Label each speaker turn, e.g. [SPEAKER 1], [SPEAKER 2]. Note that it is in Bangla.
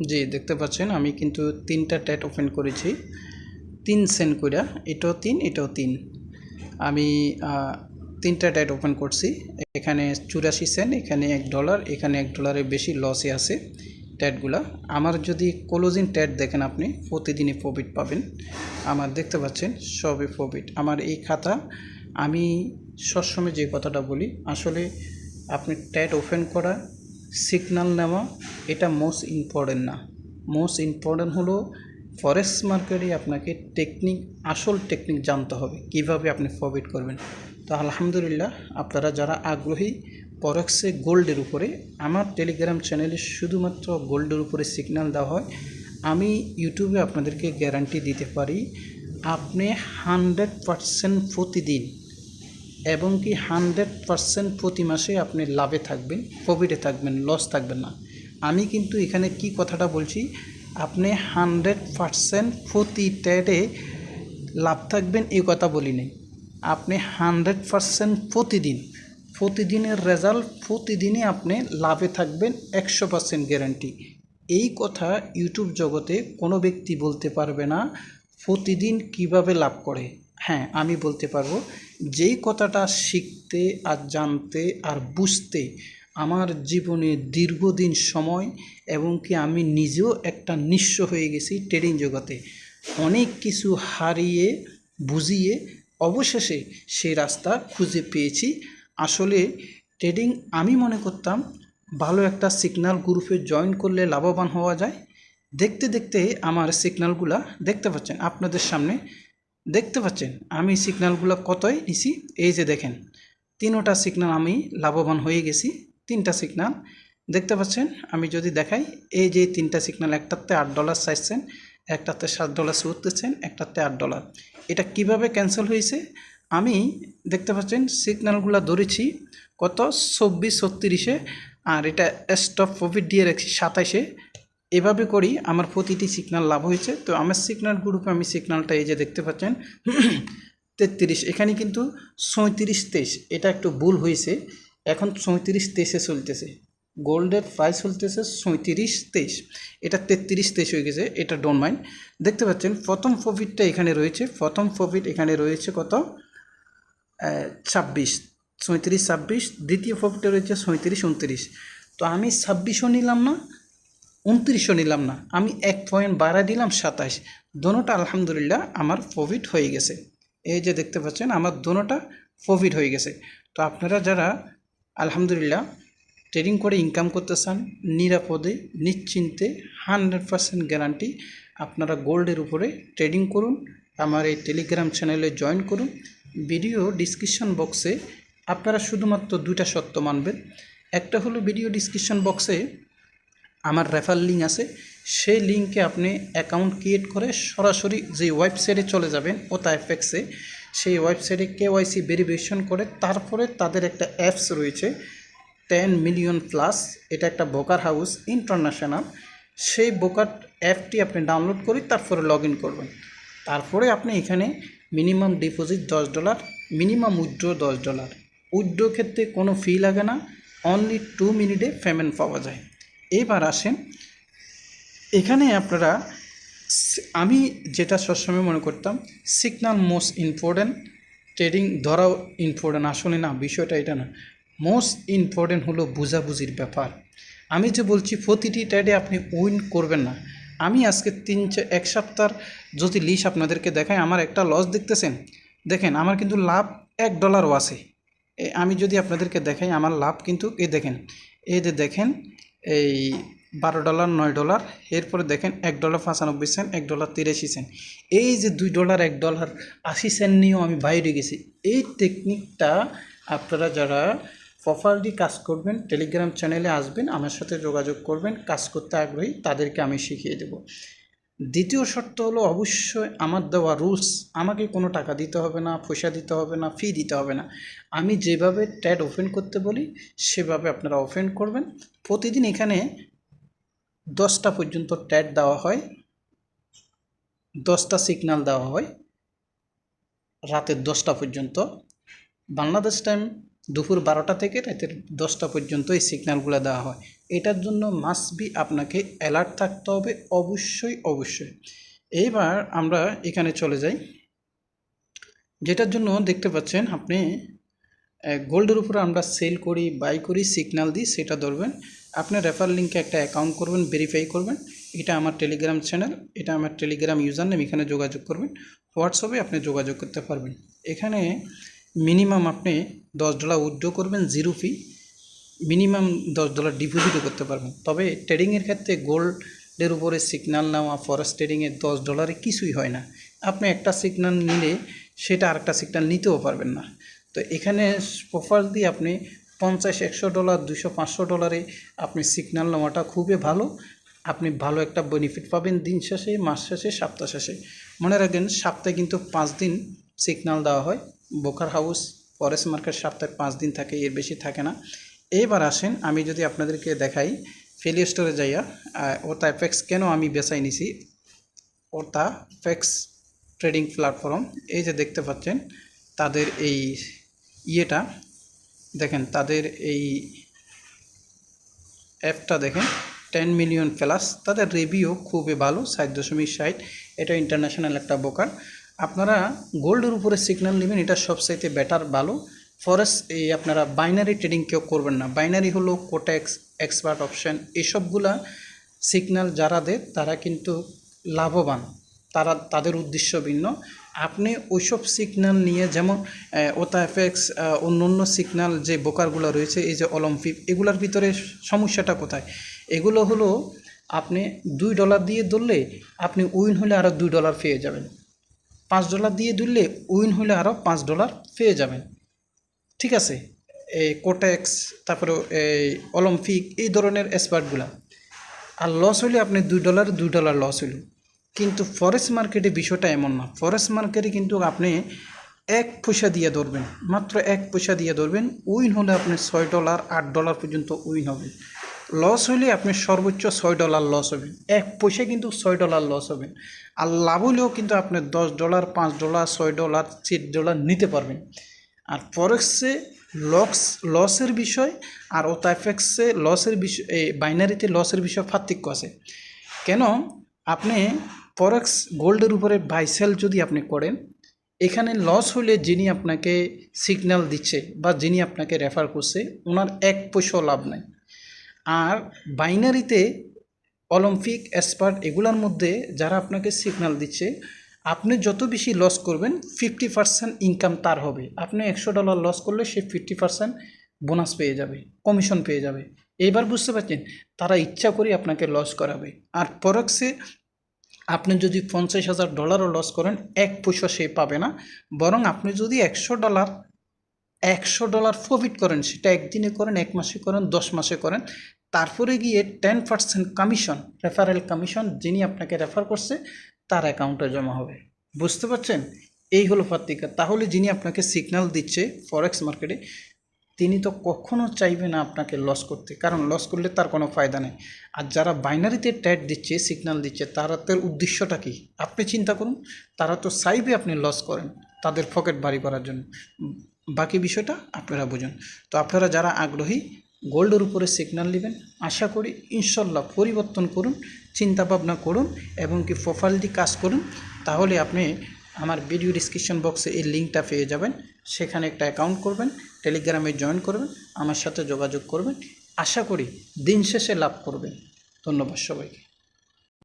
[SPEAKER 1] জি, দেখতে পাচ্ছেন আমি কিন্তু 3টা ট্যাট ওপেন করেছি 3 সেন্ট কইরা, এটাও 3 এটাও 3। আমি 3টা ট্যাট ওপেন করছি। এখানে 84 সেন্ট, এখানে $1, এখানে $1 বেশি লসে আছে ট্যাটগুলা। আমার যদি ক্লোজিং ট্যাট দেখেন আপনি প্রতিদিনই প্রফিট পাবেন। আমার দেখতে পাচ্ছেন সবই প্রফিট। আমার এই খাতা আমি সবসময় যে কথাটা বলি, আসলে আপনি ট্যাট ওপেন করা, সিগন্যাল নেওয়া এটা মোস্ট ইম্পর্টেন্ট না। মোস্ট ইম্পর্টেন্ট হলো ফরেক্স মার্কেটে আপনাকে আসল টেকনিক জানতে হবে কিভাবে আপনি প্রফিট করবেন। তো আলহামদুলিল্লাহ, আপনারা যারা আগ্রহী ফরেক্সে গোল্ডের উপরে, আমার টেলিগ্রাম চ্যানেলে শুধুমাত্র গোল্ডের উপরে সিগন্যাল দেওয়া হয়। আমি ইউটিউবে আপনাদেরকে গ্যারান্টি দিতে পারি আপনি 100% প্রতিদিন এবং কি 100% প্রতি মাসে আপনি লাভে থাকবেন, প্রফিটে থাকবেন, লস থাকবেন না। আমি কিন্তু এখানে কি কথাটা বলছি, আপনি 100% প্রতি ট্রেডে লাভ থাকবেন এই কথা বলি নাই। আপনি 100% প্রতিদিনের রেজাল্ট, প্রতিদিনই আপনি লাভে থাকবেন 100% গ্যারান্টি। এই কথা ইউটিউব জগতে কোনো ব্যক্তি বলতে পারবে না প্রতিদিন কিভাবে লাভ করে। হ্যাঁ, আমি বলতে পারবো। যেই কথাটা শিখতে আর জানতে আর বুঝতে আমার জীবনে দীর্ঘদিন সময়, এবং কি আমি নিজেও একটা নিঃস্ব হয়ে গেছি ট্রেডিং জগতে। অনেক কিছু হারিয়ে বুঝিয়ে অবশেষে সেই রাস্তা খুঁজে পেয়েছি। আসলে ট্রেডিং আমি মনে করতাম ভালো একটা সিগন্যাল গ্রুপে জয়েন করলে লাভবান হওয়া যায়। দেখতে দেখতে আমার সিগন্যালগুলা দেখতে পাচ্ছেন আপনাদের সামনে, দেখতে পাচ্ছেন আমি সিগন্যালগুলো কতই নিছি। এই যে দেখেন, 3টা সিগন্যাল আমি লাভবান হয়ে গেছি। 3টা সিগন্যাল দেখতে পাচ্ছেন। আমি যদি দেখাই, এই যে 3টা সিগন্যাল, একটাতে $8 চাইছেন, একটাতে $7.74, একটাতে $8। এটা কিভাবে ক্যান্সেল হয়েছে আমি দেখতে পাচ্ছেন সিগন্যালগুলো ধরেছি কত 24-36-এ, আর এটা স্টপ প্রফিট দিয়ে রাখছি 27-এ। এভাবে করি আমার প্রতিটি সিগন্যাল লাভ হয়েছে। তো আমার সিগন্যাল গ্রুপে আমি সিগন্যালটা এই যে দেখতে পাচ্ছেন 33, এখানে কিন্তু 37-23, এটা একটু ভুল হয়েছে। এখন 37-23-এ চলতেছে, গোল্ডের প্রাইস চলতেছে 37-23, এটা 33-23 হয়ে গেছে, এটা ডোন্ট মাইন্ড। দেখতে পাচ্ছেন প্রথম প্রফিটটা এখানে রয়েছে, প্রথম প্রফিট এখানে রয়েছে কত 26, 37-26। দ্বিতীয় প্রফিটটা রয়েছে 37-29। তো আমি 26ও নিলাম না, 29ও নিলাম না, আমি 1 পয়েন্ট বাড়া দিলাম 27। দোনোটা আলহামদুলিল্লাহ আমার প্রফিট হয়ে গেছে। এই যে দেখতে পাচ্ছেন আমার দোনোটা প্রফিট হয়ে গেছে। তো আপনারা যারা আলহামদুলিল্লাহ ট্রেডিং করে ইনকাম করতে চান নিরাপদে নিশ্চিন্তে 100% গ্যারান্টি, আপনারা গোল্ডের উপরে ট্রেডিং করুন। আমার এই টেলিগ্রাম চ্যানেলে জয়েন করুন। ভিডিও ডিসক্রিপশন বক্সে আপনারা শুধুমাত্র 2টা শর্ত মানবেন। একটা হলো ভিডিও ডিসক্রিপশন বক্সে আমার রেফার লিঙ্ক আছে, সেই লিঙ্কে আপনি অ্যাকাউন্ট ক্রিয়েট করে সরাসরি যে ওয়েবসাইটে চলে যাবেন OTAFX-এ, সেই ওয়েবসাইটে KYC ভেরিফিকেশন করে তারপরে তাদের একটা অ্যাপস রয়েছে 10 মিলিয়ন প্লাস, এটা একটা ব্রোকার হাউস ইন্টারন্যাশনাল। সেই ব্রোকার অ্যাপটি আপনি ডাউনলোড করে তারপরে লগ ইন করবেন। তারপরে আপনি এখানে minimum deposit $10, minimum withdraw $10। Withdraw ক্ষেত্রে কোনো ফি লাগে না, অনলি 2 মিনিটে পেমেন্ট পাওয়া যায়। এবার আসেন এখানে আপনারা, আমি যেটা সবসময় মনে করতাম সিগন্যাল মোস্ট ইম্পর্ট্যান্ট, ট্রেডিং ধরাও ইম্পর্ট্যান্ট, আসলে না, বিষয়টা এটা না। মোস্ট ইম্পর্ট্যান্ট হলো বুঝাবুঝির ব্যাপার। আমি যে বলছি প্রতিটি ট্রেডে আপনি উইন করবেন না। আমি আজকে 1 সপ্তাহ যদি লিস্ট আপনাদেরকে দেখাই, আমার একটা লস দেখতেছেন, দেখেন আমার কিন্তু লাভ $1 আছে। আমি যদি আপনাদেরকে দেখাই আমার লাভ কিন্তু দেখেন, এই যে দেখেন এই $12, $9, এরপরে দেখেন $1.95, $1.83। এই যে $2, $1.80 নিয়েও আমি বাইরে গেছি। এই টেকনিকটা আপনারা যারা প্রপারলি কাজ করবেন, টেলিগ্রাম চ্যানেলে আসবেন, আমার সাথে যোগাযোগ করবেন, কাজ করতে আগ্রহী তাদেরকে আমি শিখিয়ে দেব। দ্বিতীয় শর্ত হলো অবশ্যই আমার দেওয়া রুলস, আমাকে কোনো টাকা দিতে হবে না, পয়সা দিতে হবে না, ফি দিতে হবে না। আমি যেভাবে ট্যাড ওপেন করতে বলি সেভাবে আপনারা ওপেন করবেন। প্রতিদিন এখানে 10টা পর্যন্ত ট্যাড দেওয়া হয়, 10টা সিগন্যাল দেওয়া হয় রাতের 10টা পর্যন্ত। বাংলাদেশ টাইম দুপুর 12টা থেকে রাতের 10টা পর্যন্ত এই সিগন্যালগুলো দেওয়া হয়। এটার জন্য মাস্ট বি আপনাকে অ্যালার্ট থাকতে হবে অবশ্যই। এইবার আমরা এখানে চলে যাই, যেটার জন্য দেখতে পাচ্ছেন আপনি গোল্ডের উপরে আমরা সেল করি, বাই করি, সিগন্যাল দিই, সেটা ধরবেন। আপনার রেফার লিঙ্কে একটা অ্যাকাউন্ট করবেন, ভেরিফাই করবেন। এটা আমার টেলিগ্রাম চ্যানেল, এটা আমার টেলিগ্রাম ইউজার নেম, এখানে যোগাযোগ করবেন। হোয়াটসঅ্যাপে আপনি যোগাযোগ করতে পারবেন। এখানে মিনিমাম আপনি $10 উইথড্র করবেন, জিরো ফি। মিনিমাম $10 ডিপোজিটও করতে পারবেন। তবে ট্রেডিংয়ের ক্ষেত্রে গোল্ডের উপরে সিগন্যাল নেওয়া ফরেক্স ট্রেডিংয়ে $10 কিছুই হয় না। আপনি একটা সিগন্যাল নিলে সেটা আরেকটা সিগন্যাল নিতেও পারবেন না। তো এখানে প্রোফাইল দিয়ে আপনি $50, $100, $200, $500 আপনি সিগন্যাল নেওয়াটা খুবই ভালো। আপনি ভালো একটা বেনিফিট পাবেন দিন শেষে, মাস শেষে, সপ্তাহ শেষে। মনে রাখবেন সপ্তাহে কিন্তু 5 দিন সিগন্যাল দেওয়া হয়। ব্রোকার হাউস ফরেক্স মার্কেট সপ্তাহে 5 দিন থাকে, এর বেশি থাকে না। এবার আসেন আমি যদি আপনাদেরকে দেখাই প্লে স্টোরে যাইয়া OTAFX কেন আমি বেছাই নিছি। OTAFX ট্রেডিং প্ল্যাটফর্ম, এই যে দেখতে পাচ্ছেন তাদের এই ইয়েটা দেখেন, তাদের এই অ্যাপটা দেখেন, 10 মিলিয়ন প্লাস। তাদের রিভিউ খুবই ভালো, 7.60। এটা ইন্টারন্যাশনাল একটা ব্রোকার। আপনারা গোল্ডের উপরে সিগন্যাল নেবেন, এটা সবচাইতে বেটার ভালো। ফরেক্স এই আপনারা বাইনারি ট্রেডিং কেউ করবেন না। বাইনারি হলো কোটেক্স, এক্সপার্ট অপশন, এসবগুলা সিগন্যাল যারা দেয় তারা কিন্তু লাভবান, তাদের উদ্দেশ্য ভিন্ন। আপনি ওইসব সিগন্যাল নিয়ে, যেমন OTAFX, অন্য সিগন্যাল যে ব্রোকারগুলো রয়েছে, এই যে অলিম্পিক, এগুলোর ভিতরে সমস্যাটা কোথায়? এগুলো হলো আপনি $2 দিয়ে ধরলে আপনি উইন হলে আরও $2 পেয়ে যাবেন, $5 দিয়ে ধরলে উইন হলে আরও $5 পেয়ে যাবেন। ঠিক আছে, এই কোটেক্স, তারপরে এই অলিম্পিক, এই ধরনের এক্সপার্টগুলা। আর লস হলে আপনি $2 লস হইল। কিন্তু ফরেক্স মার্কেটে বিষয়টা এমন না। ফরেক্স মার্কেটে কিন্তু আপনি 1 পয়সা দিয়ে ধরবেন, মাত্র 1 পয়সা দিয়ে ধরবেন। উইন হলে আপনি $6, $8 পর্যন্ত উইন হবেন। লস হইলে আপনি সর্বোচ্চ $6 লস হবেন, 1 পয়সা কিন্তু $6 লস হবেন। আর লাভ হলেও কিন্তু আপনি $10, $5, $6, $7 নিতে পারবেন। আর ফরেক্সে লসের বিষয় আর OTAFXে লসের বিষয়, এই বাইনারিতে লসের বিষয় পার্থক্য আছে। কেন? আপনি ফরেক্স গোল্ডের উপরে বাই সেল যদি আপনি করেন, এখানে লস হলে যিনি আপনাকে সিগন্যাল দিচ্ছে বা যিনি আপনাকে রেফার করছে, ওনার 1 পয়সাও লাভ নাই। আর বাইনারিতে অলিম্পিক, এক্সপার্ট, এগুলোর মধ্যে যারা আপনাকে সিগন্যাল দিচ্ছে, আপনি যত বেশি লস করবেন 50% ইনকাম তার হবে। আপনি $100 লস করলে সে 50% বোনাস পেয়ে যাবে, কমিশন পেয়ে যাবে। এইবার বুঝতে পারছেন, তারা ইচ্ছা করে আপনাকে লস করাবে। আর ফরেক্সে আপনি যদি $50,000 লস করেন, 1 পয়সা সে পাবে না। বরং আপনি যদি $100 প্রফিট করেন, সেটা একদিনে করেন, 1 মাসে করেন, 10 মাসে করেন, তারপরে গিয়ে 10% কমিশন, রেফারেল কমিশন, যিনি আপনাকে রেফার করছে তার অ্যাকাউন্টে জমা হবে। বুঝতে পারছেন? এই হলো পার্থক্য। তাহলে যিনি আপনাকে সিগন্যাল দিচ্ছে ফরেক্স মার্কেটে, তিনি তো কখনো চাইবে না আপনাকে লস করতে, কারণ লস করলে তার কোনো ফায়দা নেই। আর যারা বাইনারিতে ট্রেড দিচ্ছে, সিগন্যাল দিচ্ছে, তাদের উদ্দেশ্যটা কী আপনি চিন্তা করুন। তারা তো চাইবে আপনি লস করেন, তাদের পকেট ভারী করার জন্য। বাকি বিষয়টা আপনারা বুঝুন। তো আপনারা যারা আগ্রহী গোল্ডের উপরে সিগন্যাল নেবেন, আশা করি ইনশাল্লাহ পরিবর্তন করুন, চিন্তাভাবনা করুন এবং কি প্রোফাইল দিয়ে কাজ করুন। তাহলে আপনি আমার ভিডিও ডিসক্রিপশন বক্সে এই লিঙ্কটা পেয়ে যাবেন। সেখানে একটা অ্যাকাউন্ট করবেন, টেলিগ্রামে জয়েন করবেন, আমার সাথে যোগাযোগ করবেন। আশা করি দিন শেষে লাভ করবেন। ধন্যবাদ সবাইকে।